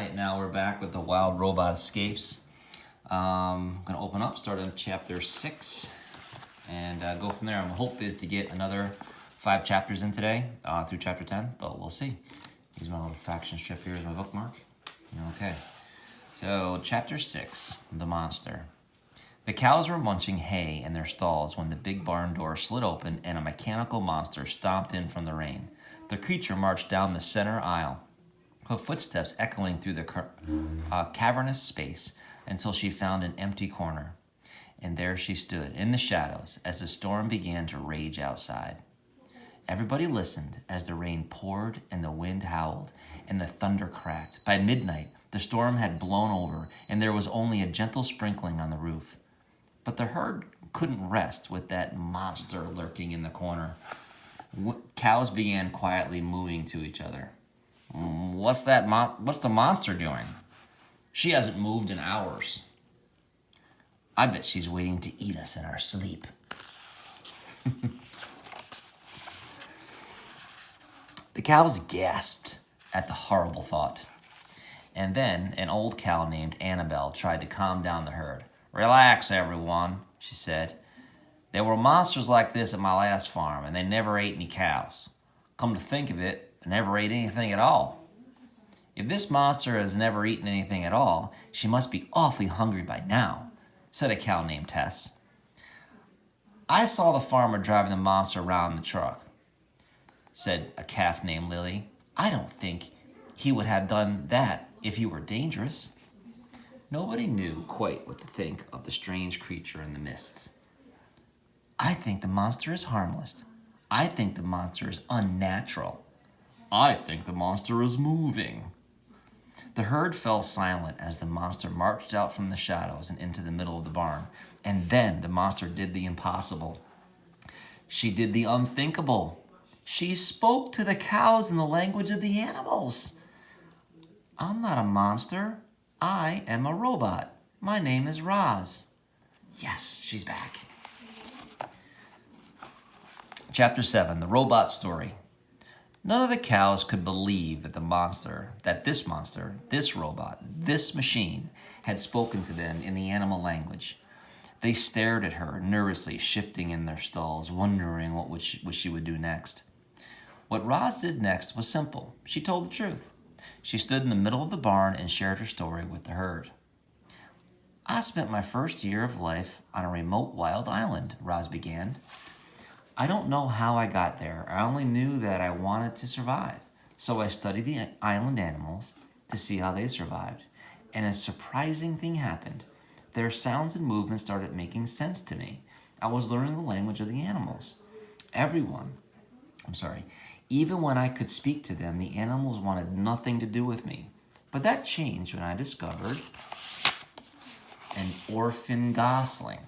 right, now we're back with the Wild Robot Escapes. I'm going to open up, start on chapter 6, and go from there. My hope is to get another 5 chapters in today through chapter 10, but we'll see. Here's my little faction strip here as my bookmark. Okay, so chapter 6, The Monster. The cows were munching hay in their stalls when the big barn door slid open and a mechanical monster stomped in from the rain. The creature marched down the center aisle, her footsteps echoing through the cavernous space until she found an empty corner. And there she stood, in the shadows, as the storm began to rage outside. Everybody listened as the rain poured and the wind howled and the thunder cracked. By midnight, the storm had blown over and there was only a gentle sprinkling on the roof. But the herd couldn't rest with that monster lurking in the corner. Cows began quietly moving to each other. What's the monster doing? She hasn't moved in hours. I bet she's waiting to eat us in our sleep. The cows gasped at the horrible thought. And then an old cow named Annabelle tried to calm down the herd. Relax, everyone, she said. There were monsters like this at my last farm, and they never ate any cows. Come to think of it, they never ate anything at all. If this monster has never eaten anything at all, she must be awfully hungry by now, said a cow named Tess. I saw the farmer driving the monster around in the truck, said a calf named Lily. I don't think he would have done that if he were dangerous. Nobody knew quite what to think of the strange creature in the mists. I think the monster is harmless. I think the monster is unnatural. I think the monster is moving. The herd fell silent as the monster marched out from the shadows and into the middle of the barn. And then the monster did the impossible. She did the unthinkable. She spoke to the cows in the language of the animals. I'm not a monster. I am a robot. My name is Roz. Yes, she's back. Chapter 7, The Robot Story. None of the cows could believe that this robot, this machine, had spoken to them in the animal language. They stared at her, nervously shifting in their stalls, wondering what she would do next. What Roz did next was simple. She told the truth. She stood in the middle of the barn and shared her story with the herd. I spent my first year of life on a remote wild island, Roz began. I don't know how I got there. I only knew that I wanted to survive. So I studied the island animals to see how they survived. And a surprising thing happened. Their sounds and movements started making sense to me. I was learning the language of the animals. Even when I could speak to them, the animals wanted nothing to do with me. But that changed when I discovered an orphan gosling.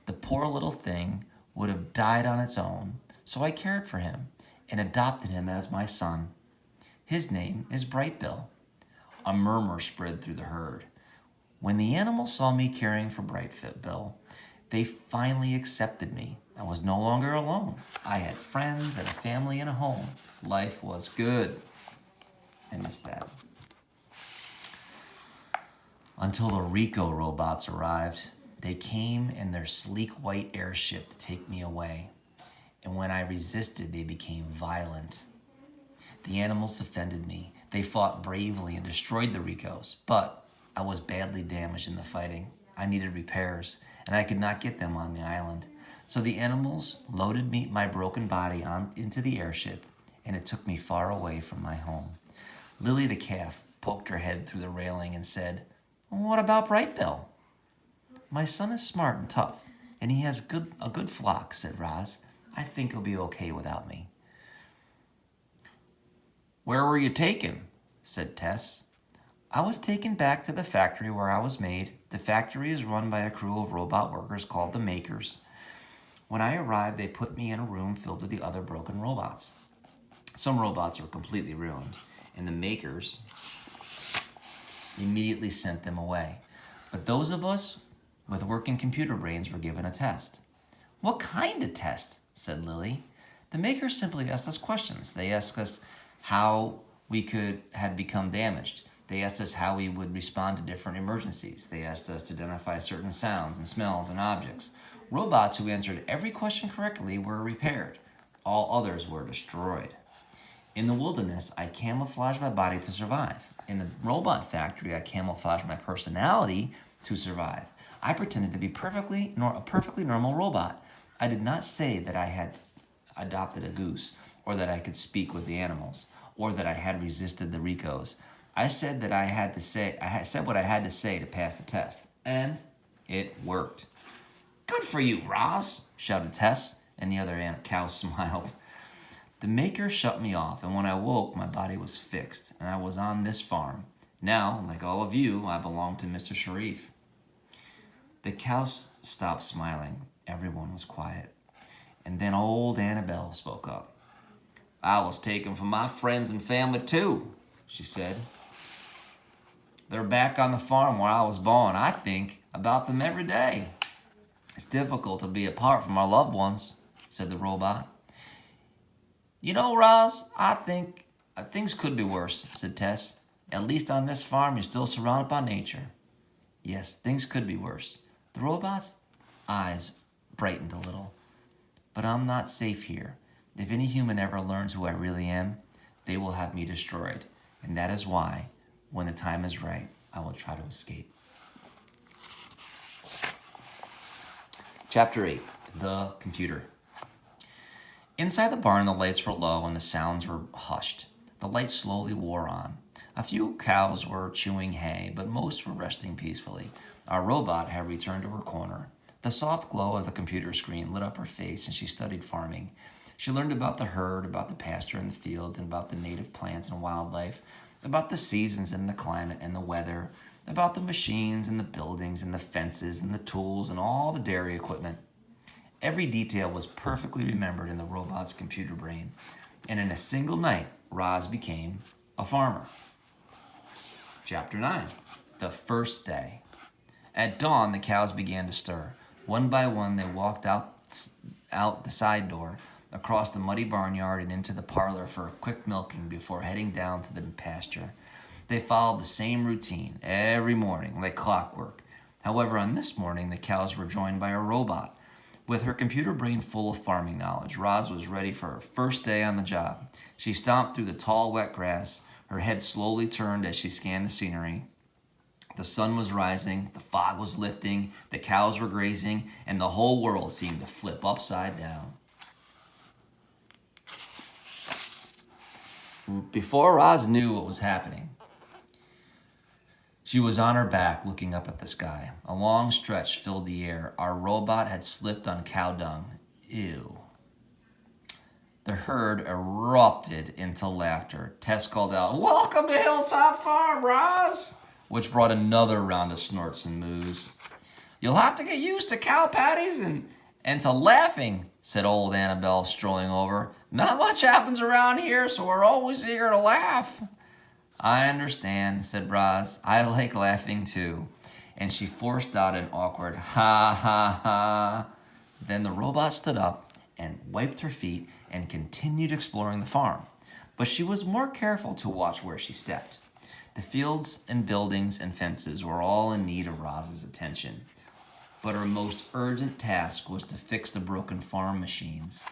The poor little thing would have died on its own, so I cared for him and adopted him as my son. His name is Brightbill. A murmur spread through the herd. When the animals saw me caring for Brightbill, they finally accepted me. I was no longer alone. I had friends and a family and a home. Life was good. I missed that. Until the Rico robots arrived. They came in their sleek white airship to take me away. And when I resisted, they became violent. The animals defended me. They fought bravely and destroyed the Ricos. But I was badly damaged in the fighting. I needed repairs, and I could not get them on the island. So the animals loaded my broken body into the airship, and it took me far away from my home. Lily the calf poked her head through the railing and said, "What about Brightbill?" My son is smart and tough, and he has a good flock, said Roz. I think he'll be okay without me. Where were you taken? Said Tess. I was taken back to the factory where I was made. The factory is run by a crew of robot workers called the Makers. When I arrived, they put me in a room filled with the other broken robots. Some robots were completely ruined, and the Makers immediately sent them away. But those of us with working computer brains were given a test. What kind of test? Said Lily. The Makers simply asked us questions. They asked us how we could have become damaged. They asked us how we would respond to different emergencies. They asked us to identify certain sounds and smells and objects. Robots who answered every question correctly were repaired. All others were destroyed. In the wilderness, I camouflaged my body to survive. In the robot factory, I camouflaged my personality to survive. I pretended to be a perfectly normal robot. I did not say that I had adopted a goose, or that I could speak with the animals, or that I had resisted the Ricos. I said what I had to say to pass the test, and it worked. Good for you, Roz, shouted Tess, and the other cows smiled. The maker shut me off, and when I woke, my body was fixed, and I was on this farm. Now, like all of you, I belong to Mr. Sharif. The cows stopped smiling. Everyone was quiet. And then old Annabelle spoke up. I was taken from my friends and family too, she said. They're back on the farm where I was born. I think about them every day. It's difficult to be apart from our loved ones, said the robot. You know, Roz, I think things could be worse, said Tess. At least on this farm, you're still surrounded by nature. Yes, things could be worse. The robot's eyes brightened a little. But I'm not safe here. If any human ever learns who I really am, they will have me destroyed. And that is why, when the time is right, I will try to escape. Chapter 8, The Computer. Inside the barn, the lights were low and the sounds were hushed. The light slowly wore on. A few cows were chewing hay, but most were resting peacefully. Our robot had returned to her corner. The soft glow of the computer screen lit up her face, and she studied farming. She learned about the herd, about the pasture and the fields, and about the native plants and wildlife, about the seasons and the climate and the weather, about the machines and the buildings and the fences and the tools and all the dairy equipment. Every detail was perfectly remembered in the robot's computer brain, and in a single night, Roz became a farmer. Chapter 9, The First Day. At dawn, the cows began to stir. One by one, they walked out the side door, across the muddy barnyard and into the parlor for a quick milking before heading down to the pasture. They followed the same routine every morning, like clockwork. However, on this morning, the cows were joined by a robot. With her computer brain full of farming knowledge, Roz was ready for her first day on the job. She stomped through the tall, wet grass. Her head slowly turned as she scanned the scenery. The sun was rising, the fog was lifting, the cows were grazing, and the whole world seemed to flip upside down. Before Roz knew what was happening, she was on her back looking up at the sky. A long stretch filled the air. Our robot had slipped on cow dung. Ew. The herd erupted into laughter. Tess called out, "Welcome to Hilltop Farm, Roz!" which brought another round of snorts and moos. "You'll have to get used to cow patties and to laughing," said old Annabelle, strolling over. "Not much happens around here, so we're always eager to laugh." "I understand," said Roz. "I like laughing too." And she forced out an awkward ha ha ha. Then the robot stood up and wiped her feet and continued exploring the farm. But she was more careful to watch where she stepped. The fields and buildings and fences were all in need of Roz's attention. But her most urgent task was to fix the broken farm machines.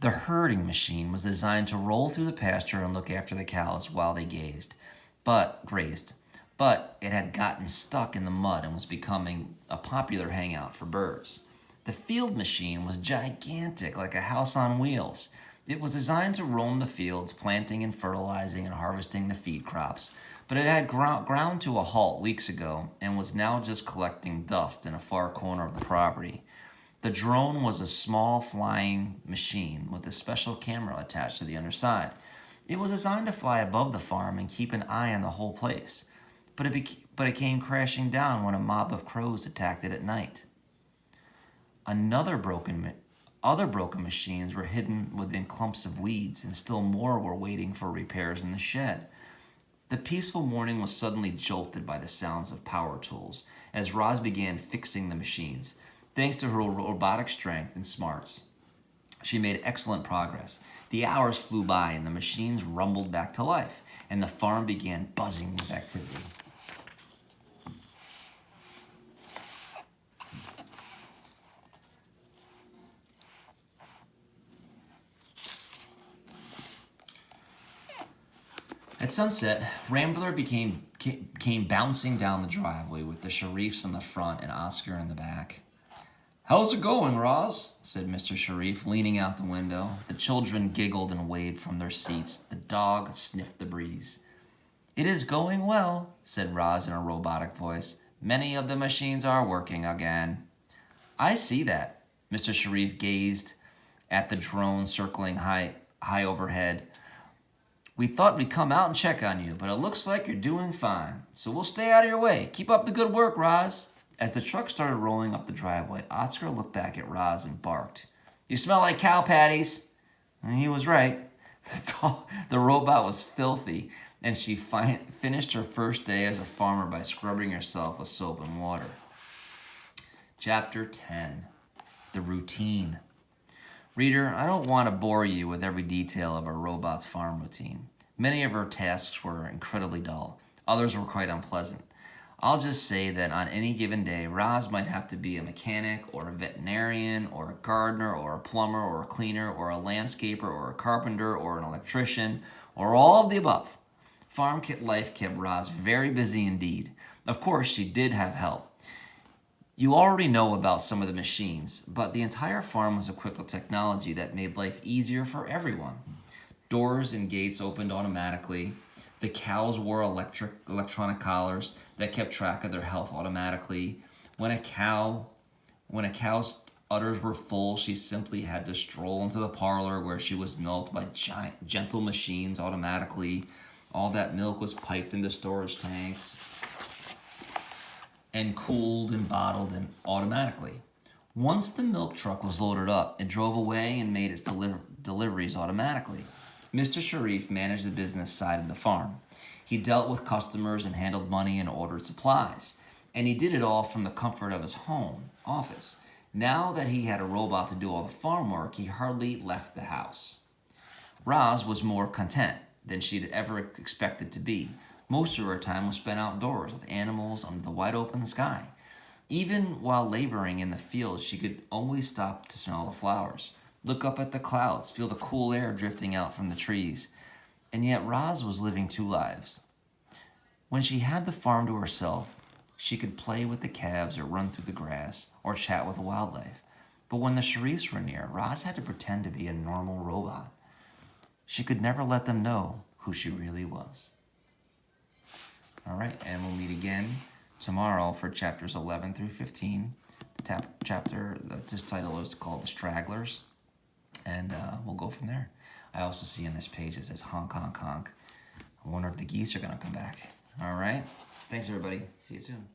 The herding machine was designed to roll through the pasture and look after the cows while they grazed. But it had gotten stuck in the mud and was becoming a popular hangout for birds. The field machine was gigantic, like a house on wheels. It was designed to roam the fields, planting and fertilizing and harvesting the feed crops. But it had ground to a halt weeks ago and was now just collecting dust in a far corner of the property. The drone was a small flying machine with a special camera attached to the underside. It was designed to fly above the farm and keep an eye on the whole place. But it came crashing down when a mob of crows attacked it at night. Other broken machines were hidden within clumps of weeds, and still more were waiting for repairs in the shed. The peaceful morning was suddenly jolted by the sounds of power tools as Roz began fixing the machines. Thanks to her robotic strength and smarts, She made excellent progress. The hours flew by and the machines rumbled back to life, and the farm began buzzing with activity. At sunset, Rambler came bouncing down the driveway with the Sharifs in the front and Oscar in the back. "How's it going, Roz?" said Mr. Sharif, leaning out the window. The children giggled and waved from their seats. The dog sniffed the breeze. "It is going well," said Roz in a robotic voice. "Many of the machines are working again." "I see that." Mr. Sharif gazed at the drone circling high overhead. "We thought we'd come out and check on you, but it looks like you're doing fine. So we'll stay out of your way. Keep up the good work, Roz." As the truck started rolling up the driveway, Oscar looked back at Roz and barked, "You smell like cow patties." And he was right. The robot was filthy, and she finished her first day as a farmer by scrubbing herself with soap and water. Chapter 10. The Routine. Reader, I don't want to bore you with every detail of our robot's farm routine. Many of her tasks were incredibly dull. Others were quite unpleasant. I'll just say that on any given day, Roz might have to be a mechanic or a veterinarian or a gardener or a plumber or a cleaner or a landscaper or a carpenter or an electrician or all of the above. Farm life kept Roz very busy indeed. Of course, she did have help. You already know about some of the machines, but the entire farm was equipped with technology that made life easier for everyone. Doors and gates opened automatically. The cows wore electronic collars that kept track of their health automatically. When a cow's udders were full, she simply had to stroll into the parlor where she was milked by gentle machines automatically. All that milk was piped into storage tanks and cooled and bottled and automatically. Once the milk truck was loaded up, it drove away and made its deliveries automatically. Mr. Sharif managed the business side of the farm. He dealt with customers and handled money and ordered supplies. And he did it all from the comfort of his home office. Now that he had a robot to do all the farm work, he hardly left the house. Roz was more content than she'd ever expected to be. Most of her time was spent outdoors with animals under the wide open sky. Even while laboring in the fields, she could always stop to smell the flowers, look up at the clouds, feel the cool air drifting out from the trees. And yet Roz was living two lives. When she had the farm to herself, she could play with the calves or run through the grass or chat with the wildlife. But when the Sharifs were near, Roz had to pretend to be a normal robot. She could never let them know who she really was. All right, and we'll meet again tomorrow for chapters 11 through 15. The chapter, this title is called The Stragglers, and we'll go from there. I also see on this page it says honk, honk, honk. I wonder if the geese are going to come back. All right, thanks everybody. See you soon.